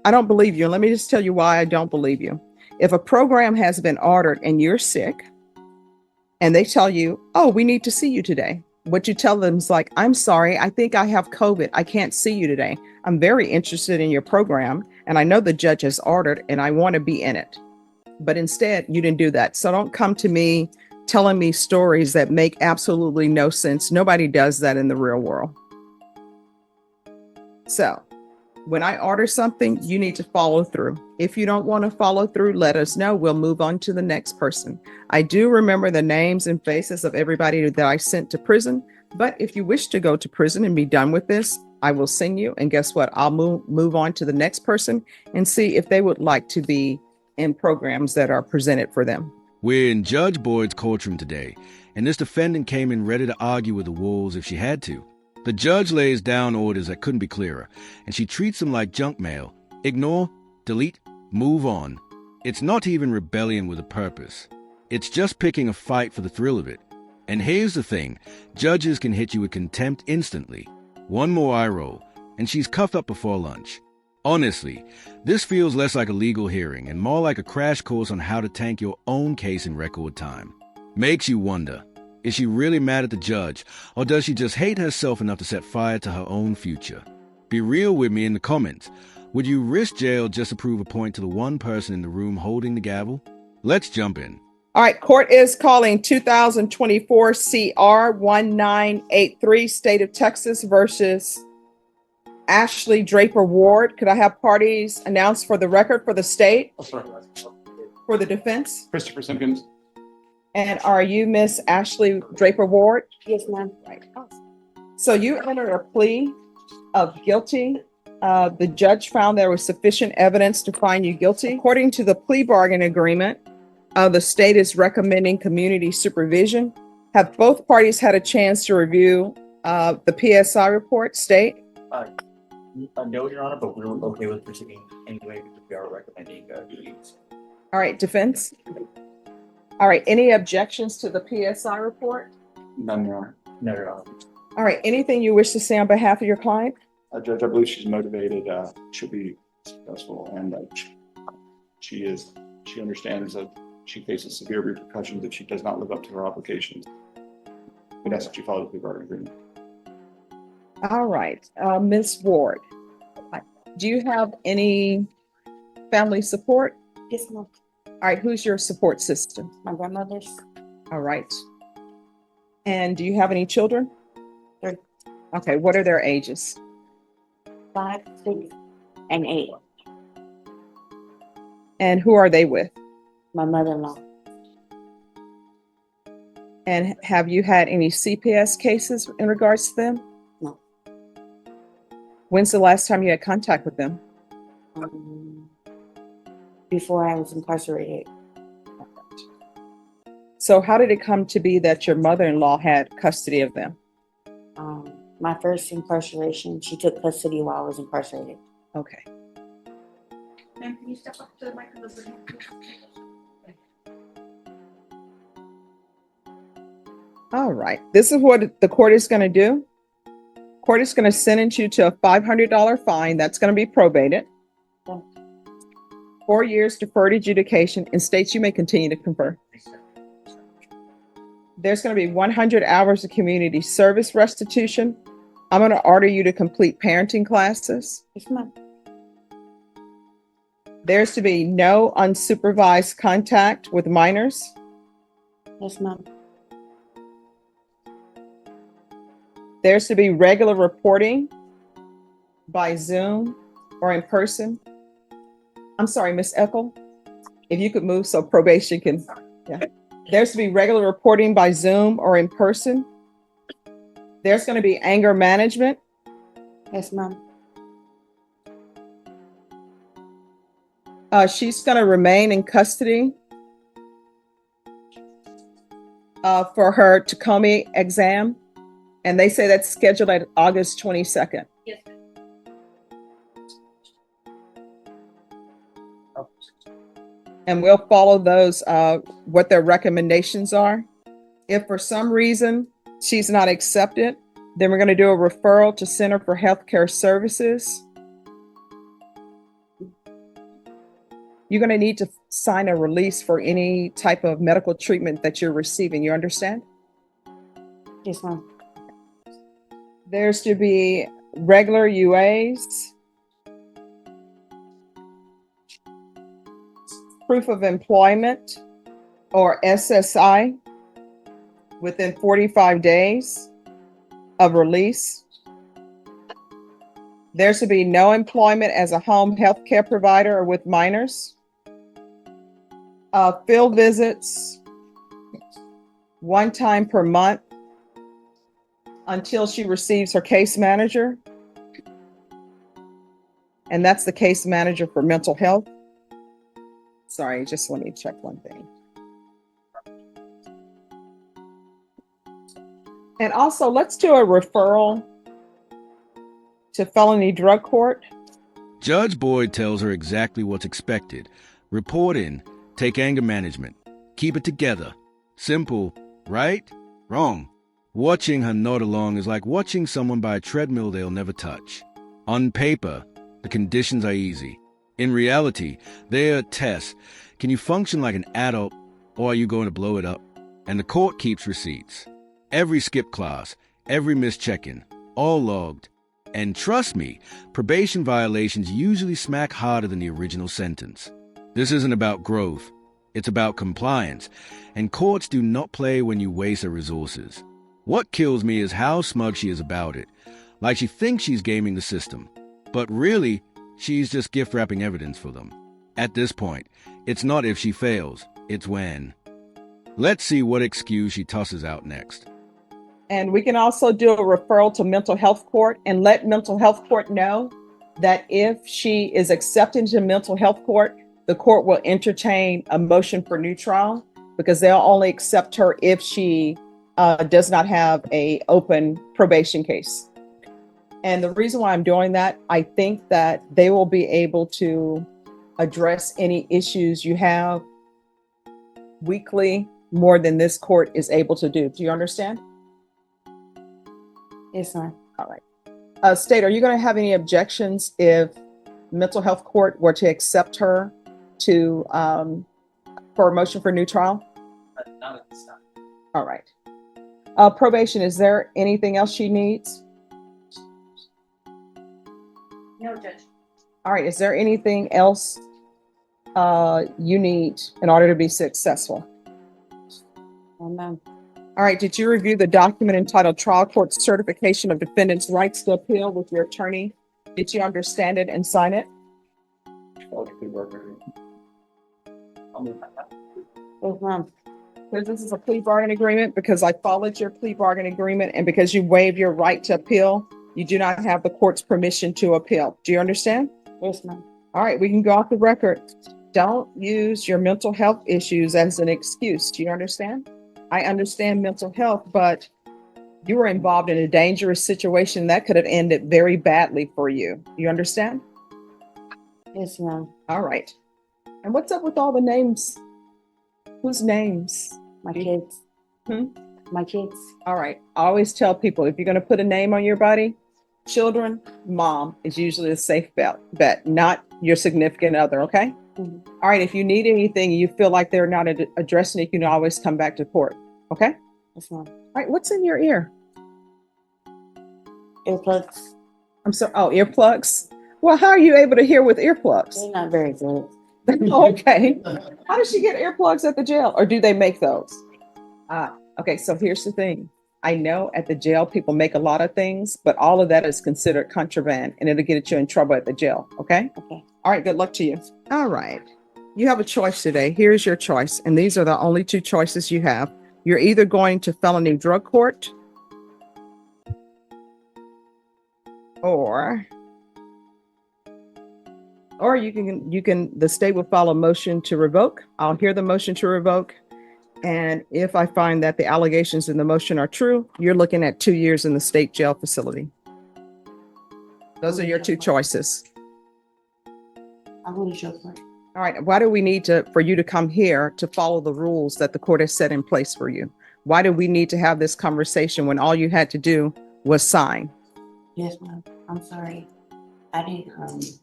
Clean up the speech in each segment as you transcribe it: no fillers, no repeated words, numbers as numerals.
I don't believe you. And let me just tell you why I don't believe you. If a program has been ordered and you're sick and they tell you, oh, we need to see you today, what you tell them is like, I'm sorry, I think I have COVID. I can't see you today. I'm very interested in your program and I know the judge has ordered and I want to be in it. But instead, you didn't do that. So don't come to me telling me stories that make absolutely no sense. Nobody does that in the real world. So when I order something, you need to follow through. If you don't want to follow through, let us know. We'll move on to the next person. I do remember the names and faces of everybody that I sent to prison. But if you wish to go to prison and be done with this, I will send you. And guess what? I'll move on to the next person and see if they would like to be in programs that are presented for them. We're in Judge Boyd's courtroom today, and this defendant came in ready to argue with the wolves if she had to. The judge lays down orders that couldn't be clearer, and she treats them like junk mail. Ignore, delete, move on. It's not even rebellion with a purpose. It's just picking a fight for the thrill of it. And here's the thing, judges can hit you with contempt instantly. One more eye roll, and she's cuffed up before lunch. Honestly, this feels less like a legal hearing and more like a crash course on how to tank your own case in record time. Makes you wonder, is she really mad at the judge, or does she just hate herself enough to set fire to her own future? Be real with me in the comments. Would you risk jail just to prove a point to the one person in the room holding the gavel? Let's jump in. All right, court is calling 2024 CR 1983, State of Texas versus Ashley Draper Ward. Could I have parties announced for the record for the state? For the defense? Christopher Simpkins. And are you Miss Ashley Draper Ward? Yes, ma'am. Right. So you entered a plea of guilty. The judge found there was sufficient evidence to find you guilty. According to the plea bargain agreement, the state is recommending community supervision. Have both parties had a chance to review the PSI report, state? No, Your Honor, but we're okay with proceeding anyway because we are recommending duties. All right, defense. All right, any objections to the PSI report? None, Your Honor. No, Your Honor. All right, anything you wish to say on behalf of your client? Judge, I believe she's motivated. She'll be successful, and she understands that she faces severe repercussions if she does not live up to her obligations. But that's what she followed the bargaining agreement. All right, Ms. Ward, do you have any family support? Yes, ma'am. All right, who's your support system? My grandmother's. All right. And do you have any children? 3. Okay, what are their ages? 5, 6, and 8. And who are they with? My mother-in-law. And have you had any CPS cases in regards to them? No. When's the last time you had contact with them? Before I was incarcerated. So how did it come to be that your mother-in-law had custody of them? My first incarceration, she took custody while I was incarcerated. Okay. Ma'am, can you step up to the microphone? All right. This is what the court is going to do. Court is going to sentence you to a $500 fine. That's going to be probated. 4 years deferred adjudication and states you may continue to confer. There's going to be 100 hours of community service restitution. I'm going to order you to complete parenting classes. Yes, ma'am. There's to be no unsupervised contact with minors. Yes, ma'am. There's to be regular reporting by Zoom or in person. I'm sorry, Ms. Eckel, if you could move so probation can, yeah. There's to be regular reporting by Zoom or in person. There's going to be anger management. Yes, ma'am. She's going to remain in custody for her Tacoma exam. And they say that's scheduled at August 22nd. Yes, ma'am. And we'll follow those, what their recommendations are. If for some reason she's not accepted, then we're going to do a referral to Center for Healthcare Services. You're going to need to sign a release for any type of medical treatment that you're receiving. You understand? Yes, ma'am. There's to be regular UAs, proof of employment or SSI within 45 days of release. There's to be no employment as a home health care provider or with minors. Field visits one time per month until she receives her case manager. And that's the case manager for mental health. Sorry, just let me check one thing. And also, let's do a referral to felony drug court. Judge Boyd tells her exactly what's expected. Report in, take anger management, keep it together. Simple, right? Wrong. Watching her nod along is like watching someone by a treadmill they'll never touch. On paper, the conditions are easy. In reality, they're a test. Can you function like an adult, or are you going to blow it up? And the court keeps receipts. Every skip class, every missed check-in, all logged. And trust me, probation violations usually smack harder than the original sentence. This isn't about growth. It's about compliance. And courts do not play when you waste their resources. What kills me is how smug she is about it. Like she thinks she's gaming the system. But really, she's just gift-wrapping evidence for them. At this point, it's not if she fails, it's when. Let's see what excuse she tosses out next. And we can also do a referral to mental health court and let mental health court know that if she is accepted to mental health court, the court will entertain a motion for new trial because they'll only accept her if she does not have a open probation case. And the reason why I'm doing that, I think that they will be able to address any issues you have weekly more than this court is able to do. Do you understand? Yes, ma'am. All right. State, are you going to have any objections if mental health court were to accept her to for a motion for new trial? Not at this time. All right. Probation, is there anything else she needs? No, Judge. All right. Is there anything else you need in order to be successful? No, ma'am. All right. Did you review the document entitled Trial Court Certification of Defendant's Rights to Appeal with your attorney? Did you understand it and sign it? I'll move that. Yes, ma'am. Because this is a plea bargain agreement, because I followed your plea bargain agreement, and because you waive your right to appeal, you do not have the court's permission to appeal. Do you understand? Yes, ma'am. All right, we can go off the record. Don't use your mental health issues as an excuse. Do you understand? I understand mental health, but you were involved in a dangerous situation that could have ended very badly for you. You understand? Yes, ma'am. All right. And what's up with all the names? Whose names? My kids. Hmm? My kids. All right. I always tell people, if you're going to put a name on your body, children, mom is usually a safe bet, not your significant other. Okay. Mhm. All right. If you need anything, you feel like they're not addressing it, you can always come back to court. Okay. Yes, ma'am. All right. What's in your ear? Earplugs. I'm sorry. Oh, earplugs. Well, how are you able to hear with earplugs? They're not very good. Okay. How does she get earplugs at the jail, or do they make those? Okay. So here's the thing. I know at the jail, people make a lot of things, but all of that is considered contraband and it'll get you in trouble at the jail. Okay. Okay. All right. Good luck to you. All right. You have a choice today. Here's your choice. And these are the only two choices you have. You're either going to felony drug court or you can, the state will file a motion to revoke. I'll hear the motion to revoke. And if I find that the allegations in the motion are true, you're looking at 2 years in the state jail facility. Those are your two choices. I'm going to show for it. All right. Why do we need for you to come here to follow the rules that the court has set in place for you? Why do we need to have this conversation when all you had to do was sign? Yes, ma'am. I'm sorry. I didn't.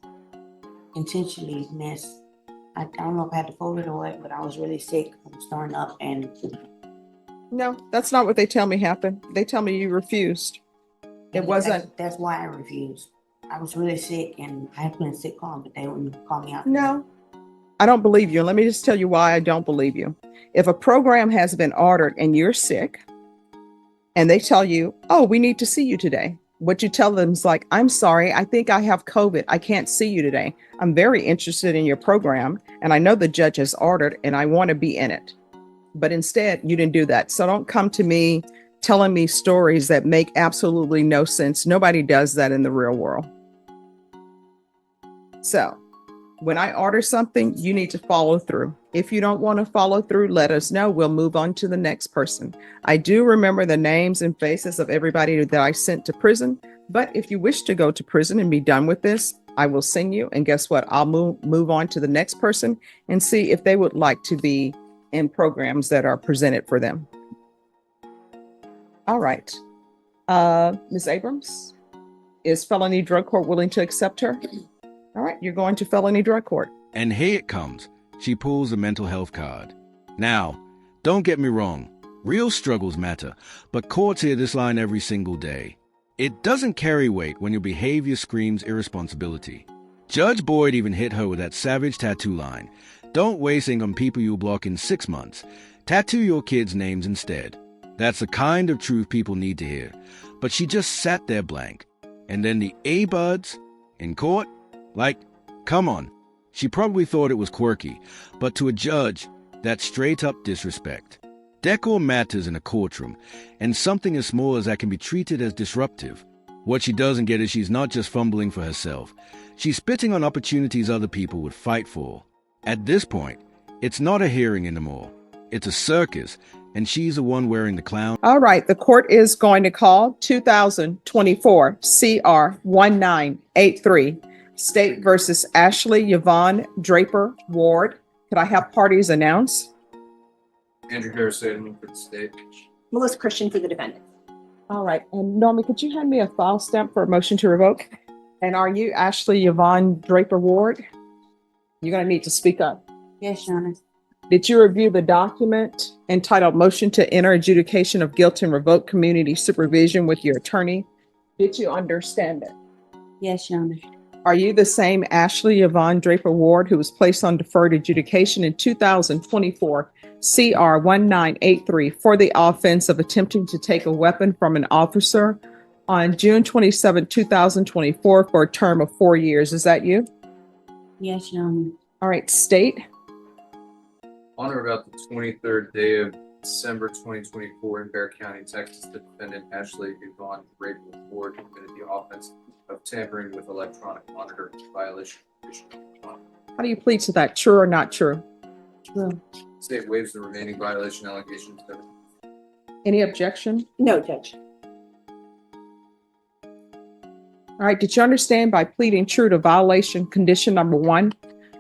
intentionally missed. I don't know if I had to fold it or what, but I was really sick. I was throwing up, and No, that's not what they tell me happened. They tell me you refused. It wasn't. That's why I refused. I was really sick, and I had been a sick call, but they wouldn't call me out. No, I don't believe you. And let me just tell you why I don't believe you. If a program has been ordered and you're sick and they tell you, oh, we need to see you today, what you tell them is like, I'm sorry, I think I have COVID. I can't see you today. I'm very interested in your program and I know the judge has ordered and I want to be in it. But instead, you didn't do that. So don't come to me telling me stories that make absolutely no sense. Nobody does that in the real world. So when I order something, you need to follow through. If you don't want to follow through, let us know. We'll move on to the next person. I do remember the names and faces of everybody that I sent to prison. But if you wish to go to prison and be done with this, I will send you. And guess what? I'll move on to the next person and see if they would like to be in programs that are presented for them. All right. Ms. Abrams, is felony drug court willing to accept her? All right, you're going to felony drug court. And here it comes. She pulls a mental health card. Now, don't get me wrong. Real struggles matter, but courts hear this line every single day. It doesn't carry weight when your behavior screams irresponsibility. Judge Boyd even hit her with that savage tattoo line. Don't waste ink on people you'll block in 6 months. Tattoo your kids' names instead. That's the kind of truth people need to hear. But she just sat there blank. And then the A-buds in court? Like, come on. She probably thought it was quirky, but to a judge, that's straight-up disrespect. Decor matters in a courtroom, and something as small as that can be treated as disruptive. What she doesn't get is she's not just fumbling for herself. She's spitting on opportunities other people would fight for. At this point, it's not a hearing anymore. It's a circus, and she's the one wearing the clown. All right, the court is going to call 2024 CR 1983. State versus Ashley Yvonne Draper Ward. Could I have parties announce? Andrew Harris, for the state. Melissa Christian for the defendant. All right. And Normie, could you hand me a file stamp for a motion to revoke? And are you Ashley Yvonne Draper Ward? You're going to need to speak up. Yes, Your Honor. Did you review the document entitled Motion to Enter Adjudication of Guilt and Revoke Community Supervision with your attorney? Did you understand it? Yes, Your Honor. Are you the same Ashley Yvonne Draper Ward who was placed on deferred adjudication in 2024 CR 1983 for the offense of attempting to take a weapon from an officer on June 27, 2024 for a term of 4 years? Is that you? Yes, Your Honor. All right, state. On or about the 23rd day of December 2024 in Bexar County, Texas, the defendant Ashley Yvonne Draper Ward committed the offense of tampering with electronic monitor violation. How do you plead to that? True or not true? True. State waives the remaining violation allegations. Any objection? No, Judge. All right, did you understand by pleading true to violation condition number 1,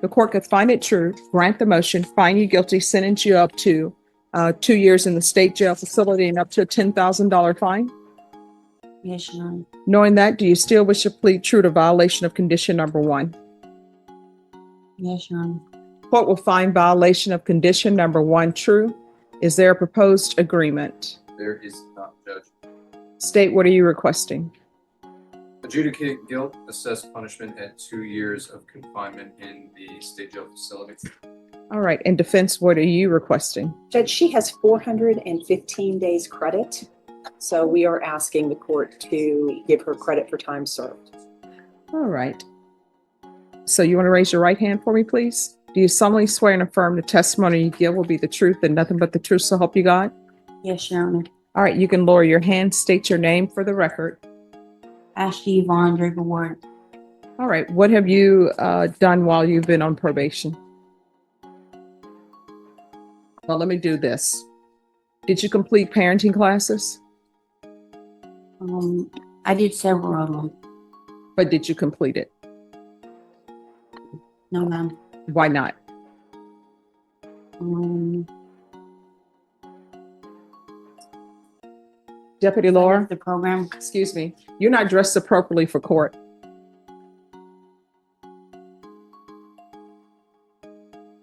the court could find it true, grant the motion, find you guilty, sentence you up to 2 years in the state jail facility and up to a $10,000 fine? Yes, Your Honor. Knowing that, do you still wish to plead true to violation of condition number 1? Yes, Your Honor. Court will find violation of condition number 1 true. Is there a proposed agreement? There is not, Judge. State, what are you requesting? Adjudicate guilt, assess punishment at 2 years of confinement in the state jail facility. All right, and defense, what are you requesting? Judge, she has 415 days credit. So we are asking the court to give her credit for time served. All right. So you want to raise your right hand for me, please? Do you solemnly swear and affirm the testimony you give will be the truth and nothing but the truth, so help you God? Yes, Your Honor. All right, you can lower your hand, state your name for the record. Ashley Yvonne Draper Ward. All right, what have you done while you've been on probation? Well, let me do this. Did you complete parenting classes? I did several of them. But did you complete it? No, ma'am. Why not? Deputy Laura, The program. excuse me, you're not dressed appropriately for court.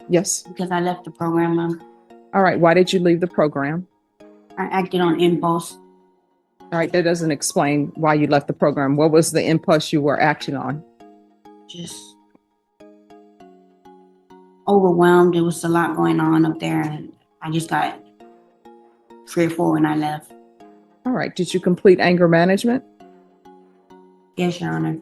Yes. because I left the program. All right. Why did you leave the program? I acted on impulse. All right. That doesn't explain why you left the program. What was the impulse you were acting on? Just overwhelmed. There was a lot going on up there, and I just got fearful when I left. All right. Did you complete anger management? Yes, Your Honor.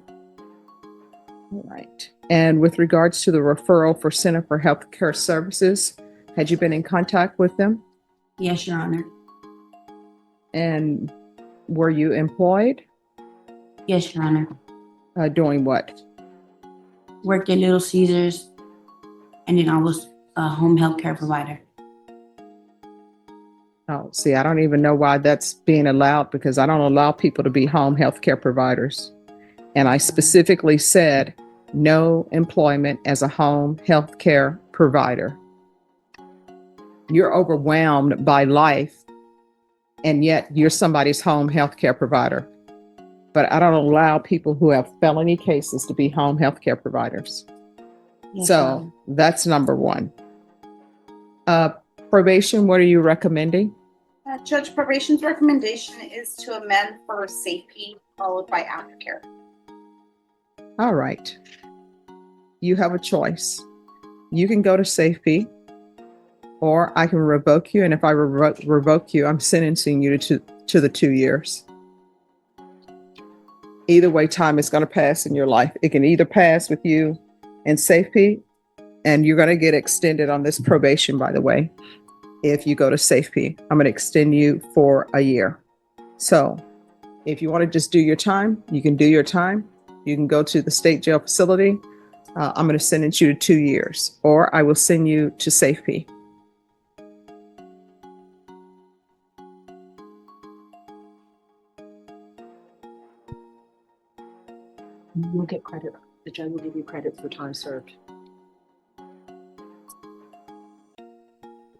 All right. And with regards to the referral for Center for Healthcare Services, had you been in contact with them? Yes, Your Honor. And were you employed? Yes, Your Honor. Doing what? Worked at Little Caesars, and then I was a home health care provider. Oh, see, I don't even know why that's being allowed because I don't allow people to be home health care providers. And I specifically said no employment as a home health care provider. You're overwhelmed by life, and yet you're somebody's home health care provider. But I don't allow people who have felony cases to be home health care providers. Yes, Your So Honor. that's number one. Probation, what are you recommending? Judge, probation's recommendation is to amend for safety followed by aftercare. All right. You have a choice. You can go to safety, or I can revoke you. And if I revoke you, I'm sentencing you to the 2 years. Either way, time is going to pass in your life. It can either pass with you in safety, and you're going to get extended on this probation, by the way. If you go to safety, I'm going to extend you for a year. So if you want to just do your time, you can do your time. You can go to the state jail facility. I'm going to sentence you to 2 years, or I will send you to safety. You'll get credit. The judge will give you credit for time served.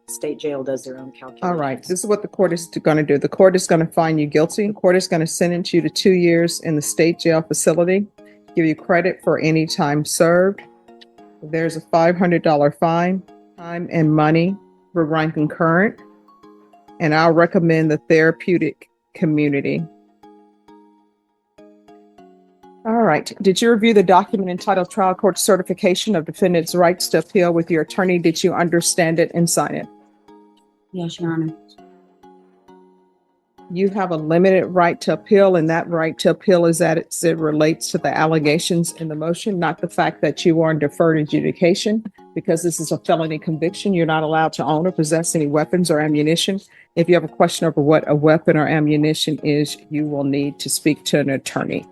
State jail does their own calculations. All right. This is what the court is going to do. The court is going to find you guilty. The court is going to sentence you to 2 years in the state jail facility, give you credit for any time served. There's a $500 fine, time and money for run concurrent. And I'll recommend the therapeutic community. All right. Did you review the document entitled Trial Court Certification of Defendant's Rights to Appeal with your attorney? Did you understand it and sign it? Yes, Your Honor. You have a limited right to appeal, and that right to appeal is that it relates to the allegations in the motion, not the fact that you are in deferred adjudication. Because this is a felony conviction, you're not allowed to own or possess any weapons or ammunition. If you have a question over what a weapon or ammunition is, you will need to speak to an attorney.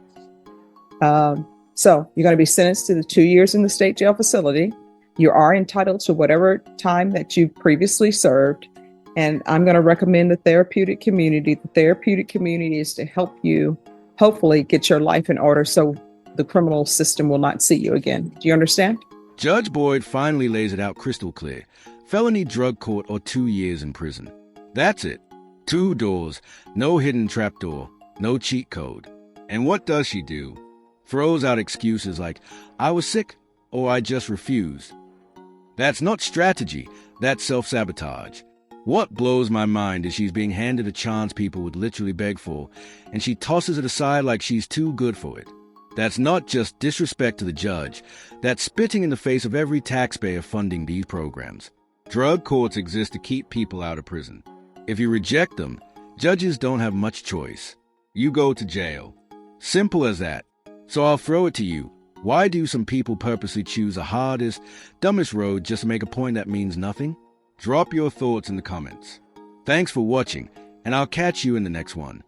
So you're going to be sentenced to the 2 years in the state jail facility. You are entitled to whatever time that you've previously served. And I'm going to recommend the therapeutic community. The therapeutic community is to help you hopefully get your life in order so the criminal system will not see you again. Do you understand? Judge Boyd finally lays it out crystal clear. Felony drug court or 2 years in prison. That's it. 2 doors, no hidden trapdoor, no cheat code. And what does she do? Throws out excuses like, I was sick or I just refused. That's not strategy, that's self-sabotage. What blows my mind is she's being handed a chance people would literally beg for, and she tosses it aside like she's too good for it. That's not just disrespect to the judge, that's spitting in the face of every taxpayer funding these programs. Drug courts exist to keep people out of prison. If you reject them, judges don't have much choice. You go to jail. Simple as that. So I'll throw it to you. Why do some people purposely choose the hardest, dumbest road just to make a point that means nothing? Drop your thoughts in the comments. Thanks for watching, and I'll catch you in the next one.